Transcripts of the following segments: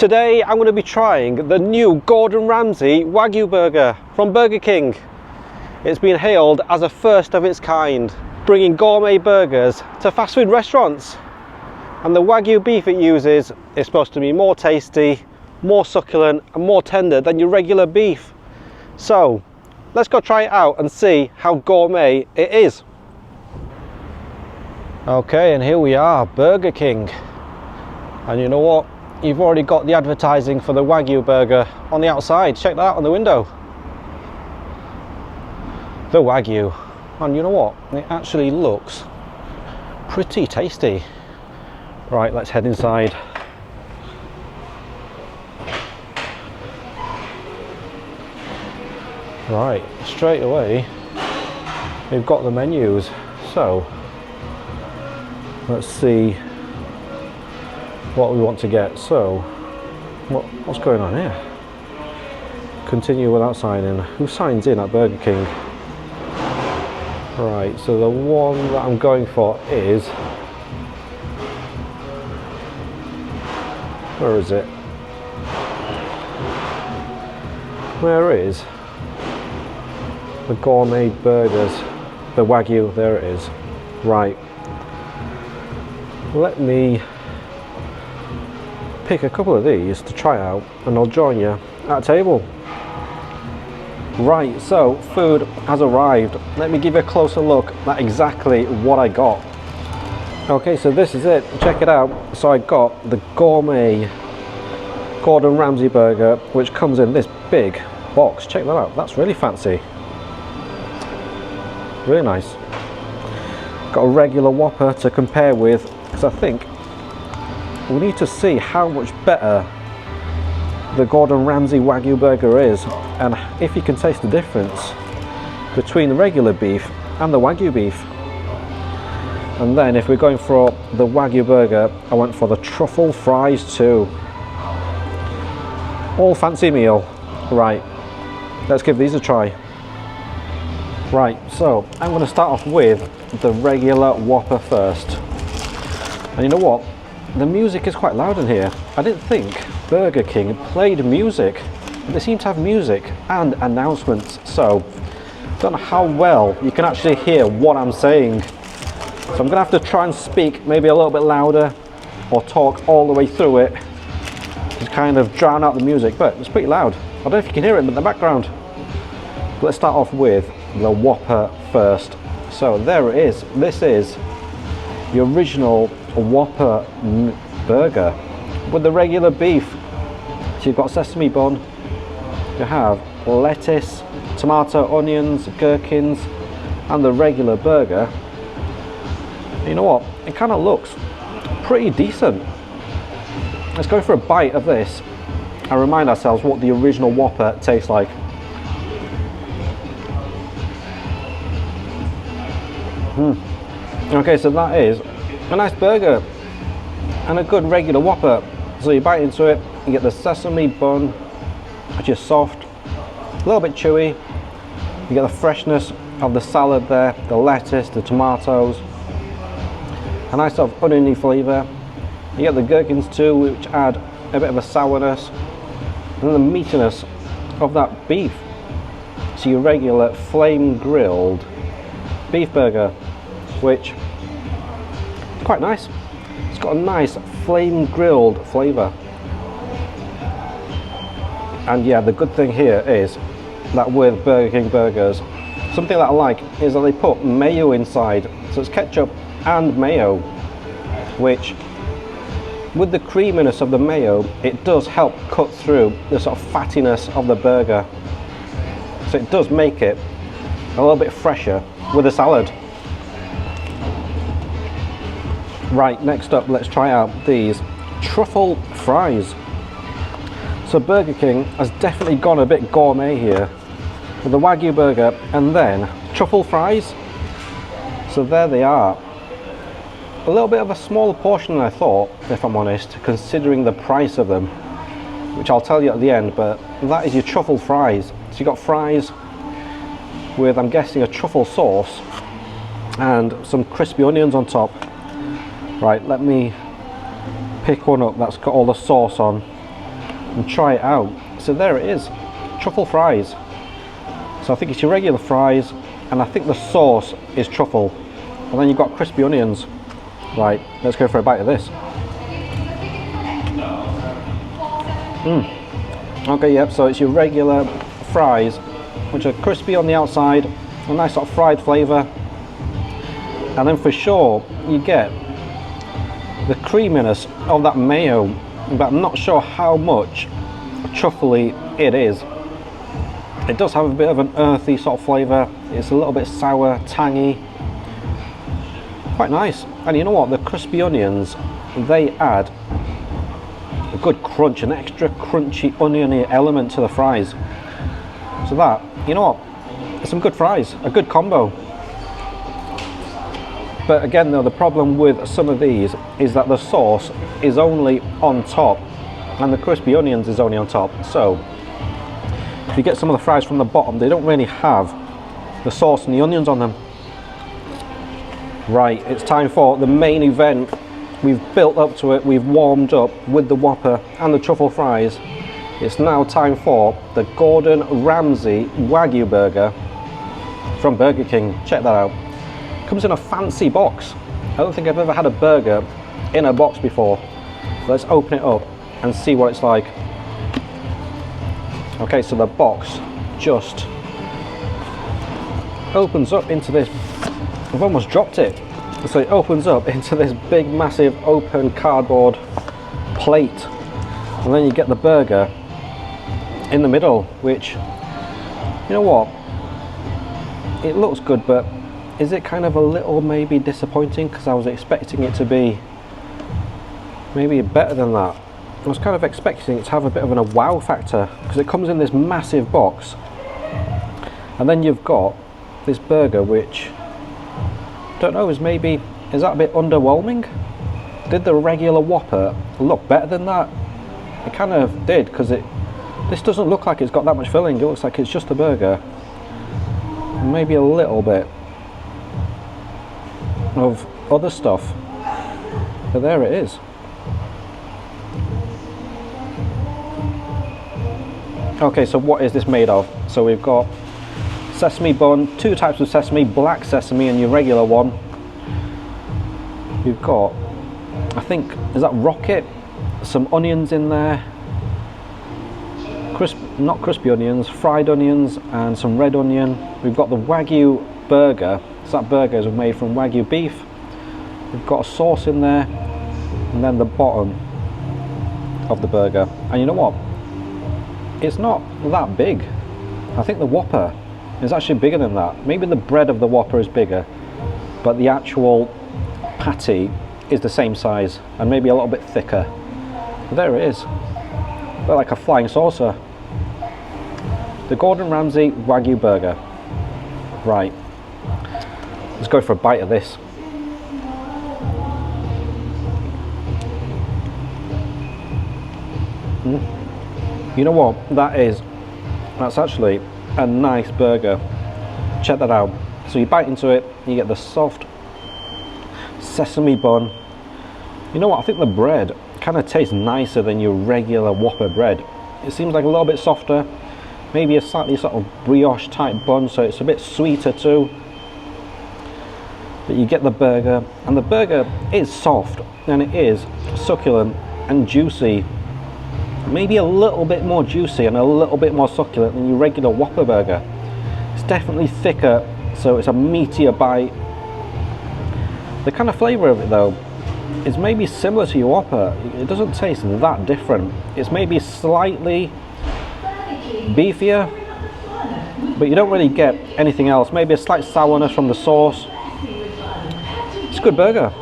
Today I'm going to be trying the new Gordon Ramsay Wagyu Burger from Burger King. It's been hailed as a first of its kind, bringing gourmet burgers to fast food restaurants. And the Wagyu beef it uses is supposed to be more tasty, more succulent and more tender than your regular beef. So let's go try it out and see how gourmet it is. Okay, and here we are, Burger King. And you know what? You've already got the advertising for the Wagyu burger on the outside. Check that out on the window. The Wagyu. And you know what? It actually looks pretty tasty. Right, let's head inside. Right, straight away we've got the menus. So let's see what we want to get. So what's going on here? Continue without signing. Who signs in at Burger King? Right, so the one that I'm going for is, where is it? Where is the gourmet burgers? The Wagyu, there it is. Right, let me pick a couple of these to try out and I'll join you at a table. Right, so food has arrived. Let me give you a closer look at exactly what I got. Okay, so this is it, check it out. So I got the gourmet Gordon Ramsay burger, which comes in this big box. Check that out, that's really fancy. Really nice. Got a regular Whopper to compare with, because I think we need to see how much better the Gordon Ramsay Wagyu burger is, and if you can taste the difference between the regular beef and the Wagyu beef. And then if we're going for the Wagyu burger, I went for the truffle fries too. All fancy meal. Right, let's give these a try. Right, so I'm going to start off with the regular Whopper first. And you know what? The music is quite loud in here. I didn't think Burger King played music, but they seem to have music and announcements, so I don't know how well you can actually hear what I'm saying. So I'm gonna have to try and speak maybe a little bit louder or talk all the way through it to kind of drown out the music, but it's pretty loud. I don't know if you can hear it in the background. But let's start off with the Whopper first. So there it is. This is the original Whopper burger with the regular beef. So you've got sesame bun, you have lettuce, tomato, onions, gherkins, and the regular burger. And you know what? It kind of looks pretty decent. Let's go for a bite of this and remind ourselves what the original Whopper tastes like. Okay, so that is a nice burger and a good regular Whopper. So you bite into it, you get the sesame bun, which is soft, a little bit chewy. You get the freshness of the salad there, the lettuce, the tomatoes, a nice sort of oniony flavour. You get the gherkins too, which add a bit of a sourness, and then the meatiness of that beef. So your regular flame grilled beef burger, which is quite nice. It's got a nice flame grilled flavour. And yeah, the good thing here is that with Burger King burgers, something that I like is that they put mayo inside. So it's ketchup and mayo, which with the creaminess of the mayo, it does help cut through the sort of fattiness of the burger. So it does make it a little bit fresher with the salad. Right, next up, let's try out these truffle fries. So Burger King has definitely gone a bit gourmet here with the Wagyu burger and then truffle fries. So there they are. A little bit of a smaller portion than I thought, if I'm honest, considering the price of them, which I'll tell you at the end, but that is your truffle fries. So you got fries with, I'm guessing, a truffle sauce and some crispy onions on top. Right, let me pick one up that's got all the sauce on. and try it out. So there it is, truffle fries. So I think it's your regular fries, and I think the sauce is truffle, and then you've got crispy onions. Right, let's go for a bite of this. Okay, yep, so it's your regular fries, which are crispy on the outside, a nice sort of fried flavour, and then for sure you get the creaminess of that mayo, but I'm not sure how much truffly it is. It does have a bit of an earthy sort of flavour. It's a little bit sour, tangy, quite nice. And you know what, the crispy onions, they add a good crunch, an extra crunchy oniony element to the fries. So that, you know what, some good fries, a good combo. But again though, the problem with some of these is that the sauce is only on top and the crispy onions is only on top. So if you get some of the fries from the bottom, they don't really have the sauce and the onions on them. Right, it's time for the main event. We've built up to it, we've warmed up with the Whopper and the truffle fries. It's now time for the Gordon Ramsay Wagyu Burger from Burger King. Check that out. Comes in a fancy box. I don't think I've ever had a burger in a box before. Let's open it up and see what it's like. Okay, so the box just opens up into this, I've almost dropped it. So it opens up into this big massive open cardboard plate, and then you get the burger in the middle, which, you know what, it looks good, but is it kind of a little maybe disappointing, because I was expecting it to be maybe better than that. I was kind of expecting it to have a bit of a wow factor, because it comes in this massive box, and then you've got this burger which, don't know, is that a bit underwhelming? Did the regular Whopper look better than that? It kind of did, because this doesn't look like it's got that much filling. It looks like it's just a burger, and maybe a little bit of other stuff, but there it is. Okay, so what is this made of? So we've got sesame bun, two types of sesame, black sesame and your regular one. You've got, I think, is that rocket? Some onions in there, not crispy onions, fried onions, and some red onion. We've got the Wagyu burger, so that burger is made from Wagyu beef. We've got a sauce in there, and then the bottom of the burger. And you know what, it's not that big. I think the Whopper is actually bigger than that. Maybe the bread of the Whopper is bigger, but the actual patty is the same size and maybe a little bit thicker. But there it is, but like a flying saucer. The Gordon Ramsay Wagyu Burger. Right, let's go for a bite of this. You know what, that's actually a nice burger. Check that out. So you bite into it, you get the soft sesame bun. You know what, I think the bread kind of tastes nicer than your regular Whopper bread. It seems like a little bit softer, maybe a slightly sort of brioche type bun, so it's a bit sweeter too. But you get the burger, and the burger is soft, and it is succulent and juicy. Maybe a little bit more juicy and a little bit more succulent than your regular Whopper burger. It's definitely thicker, so it's a meatier bite. The kind of flavour of it though is maybe similar to your Whopper. It doesn't taste that different. It's maybe slightly beefier, but you don't really get anything else. Maybe a slight sourness from the sauce. It's a good burger.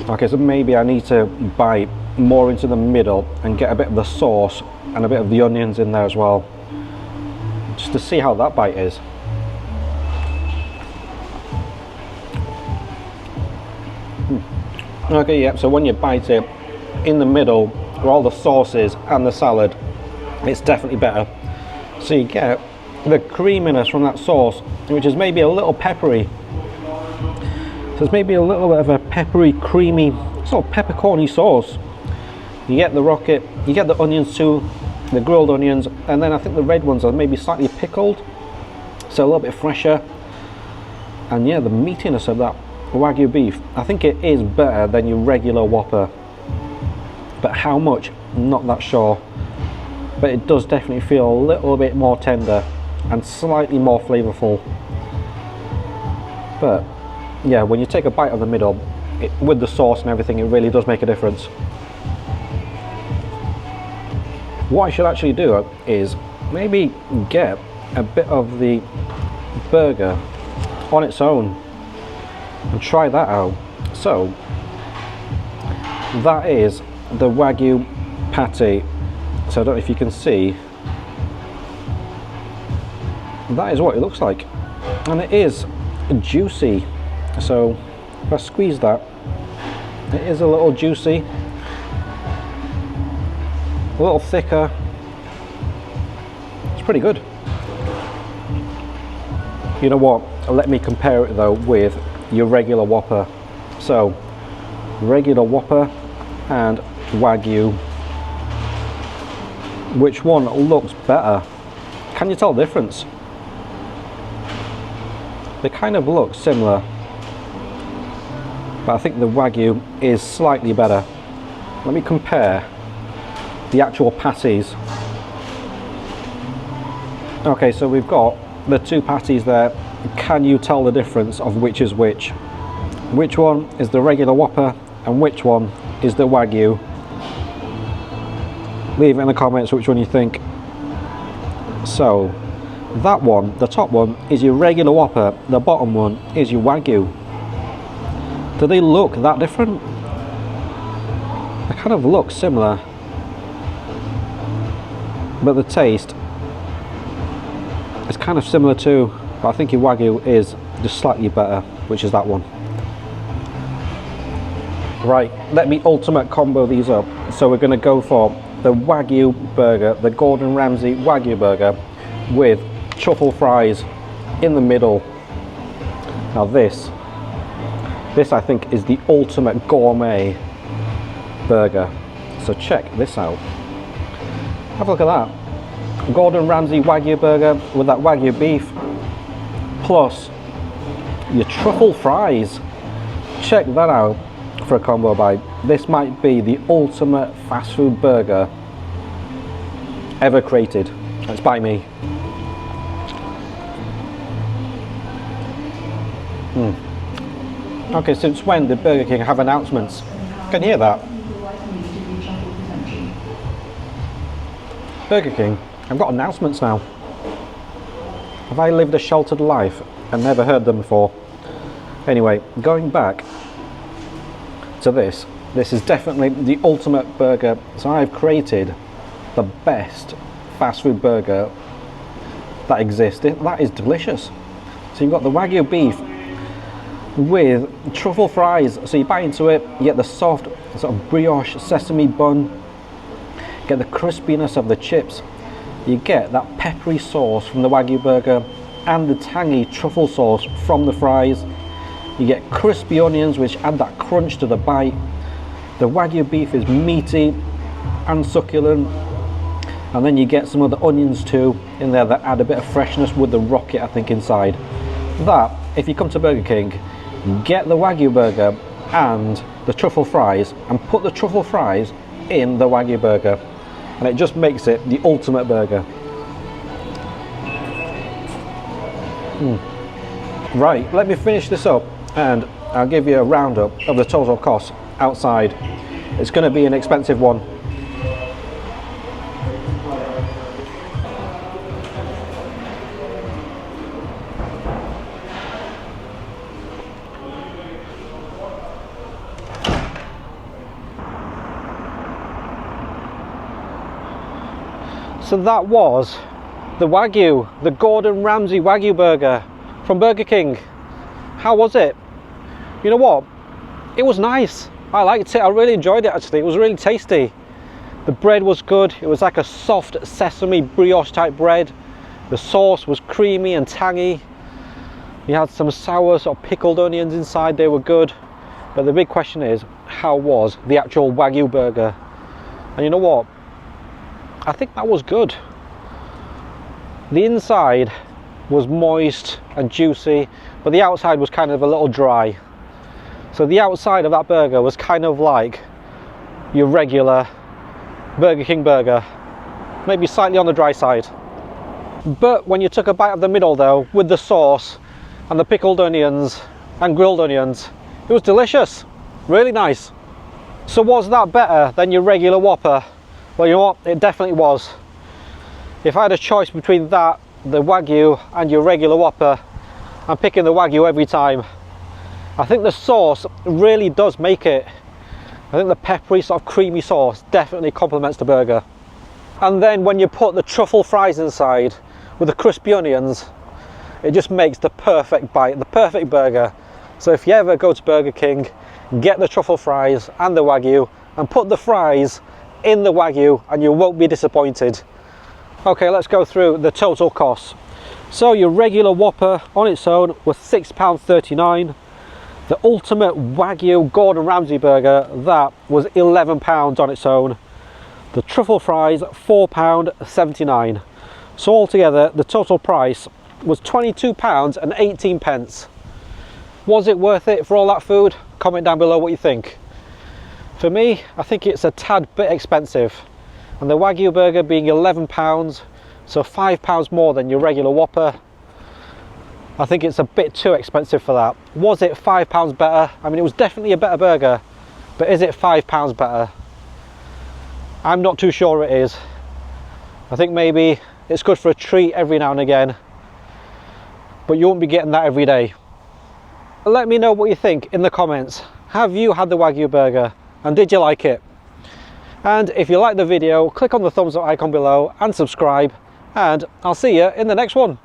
Okay, so maybe I need to bite more into the middle and get a bit of the sauce and a bit of the onions in there as well, just to see how that bite is. Okay, yeah, so when you bite it in the middle where all the sauce is and the salad, it's definitely better. So you get the creaminess from that sauce, which is maybe a little peppery. So it's maybe a little bit of a peppery, creamy, sort of peppercorny sauce. You get the rocket, you get the onions too, the grilled onions, and then I think the red ones are maybe slightly pickled, so a little bit fresher. And yeah, the meatiness of that Wagyu beef, I think it is better than your regular Whopper. But how much? Not that sure. But it does definitely feel a little bit more tender and slightly more flavourful. But yeah, when you take a bite of the middle, with the sauce and everything, it really does make a difference. What I should actually do is maybe get a bit of the burger on its own and try that out. So that is the Wagyu patty. So I don't know if you can see, that is what it looks like, and it is juicy. So if I squeeze that, it is a little juicy, a little thicker. It's pretty good. You know what, let me compare it though with your regular Whopper. So regular Whopper and Wagyu, which one looks better? Can you tell the difference? They kind of look similar, but I think the Wagyu is slightly better. Let me compare the actual patties. Okay, so we've got the two patties there. Can you tell the difference of which is which? Which one is the regular Whopper and which one is the Wagyu? Leave it in the comments which one you think. So that one, the top one, is your regular Whopper, the bottom one is your Wagyu. Do they look that different? They kind of look similar, but the taste is kind of similar too. But I think your Wagyu is just slightly better, which is that one. Right, let me ultimate combo these up. So we're going to go for the Wagyu burger, the Gordon Ramsay Wagyu burger with truffle fries in the middle. Now this I think is the ultimate gourmet burger. So check this out. Have a look at that. Gordon Ramsay Wagyu burger with that Wagyu beef, plus your truffle fries. Check that out for a combo bite. This might be the ultimate fast food burger ever created. Let's bite me. Okay, since when did Burger King have announcements? Can you hear that? Burger King, I've got announcements now. Have I lived a sheltered life and never heard them before? Anyway, going back to this is definitely the ultimate burger. So I've created the best fast food burger that exists. That is delicious. So you've got the Wagyu beef with truffle fries. So you bite into it, you get the soft sort of brioche sesame bun, get the crispiness of the chips, you get that peppery sauce from the Wagyu burger and the tangy truffle sauce from the fries. You get crispy onions which add that crunch to the bite. The Wagyu beef is meaty and succulent, and then you get some of the onions too in there that add a bit of freshness with the rocket I think inside. That, if you come to Burger King, get the Wagyu burger and the truffle fries and put the truffle fries in the Wagyu burger, and it just makes it the ultimate burger. Right, let me finish this up and I'll give you a roundup of the total cost outside. It's going to be an expensive one. So that was the Wagyu, the Gordon Ramsay Wagyu burger from Burger King. How was it? You know what? It was nice. I liked it. I really enjoyed it actually. It was really tasty. The bread was good. It was like a soft sesame brioche type bread. The sauce was creamy and tangy. You had some sour sort of pickled onions inside. They were good. But the big question is, how was the actual Wagyu burger? And you know what? I think that was good. The inside was moist and juicy, but the outside was kind of a little dry. So the outside of that burger was kind of like your regular Burger King burger, maybe slightly on the dry side. But when you took a bite of the middle though, with the sauce and the pickled onions and grilled onions, it was delicious, really nice. So was that better than your regular Whopper? Well, you know what, it definitely was. If I had a choice between that, the Wagyu, and your regular Whopper, I'm picking the Wagyu every time. I think the sauce really does make it. I think the peppery sort of creamy sauce definitely complements the burger. And then when you put the truffle fries inside with the crispy onions, it just makes the perfect bite, the perfect burger. So if you ever go to Burger King, get the truffle fries and the Wagyu and put the fries in the Wagyu and you won't be disappointed. Okay, let's go through the total costs. So your regular Whopper on its own was £6.39. The ultimate Wagyu Gordon Ramsay burger, that was £11 on its own. The truffle fries, £4.79. So altogether, the total price was £22.18. Was it worth it for all that food? Comment down below what you think. For me, I think it's a tad bit expensive. And the Wagyu burger being £11, so £5 more than your regular Whopper, I think it's a bit too expensive for that. Was it £5 better? I mean, it was definitely a better burger, but is it £5 better? I'm not too sure it is. I think maybe it's good for a treat every now and again, but you won't be getting that every day. Let me know what you think in the comments. Have you had the Wagyu burger and did you like it? And if you like the video, click on the thumbs up icon below and subscribe, and I'll see you in the next one.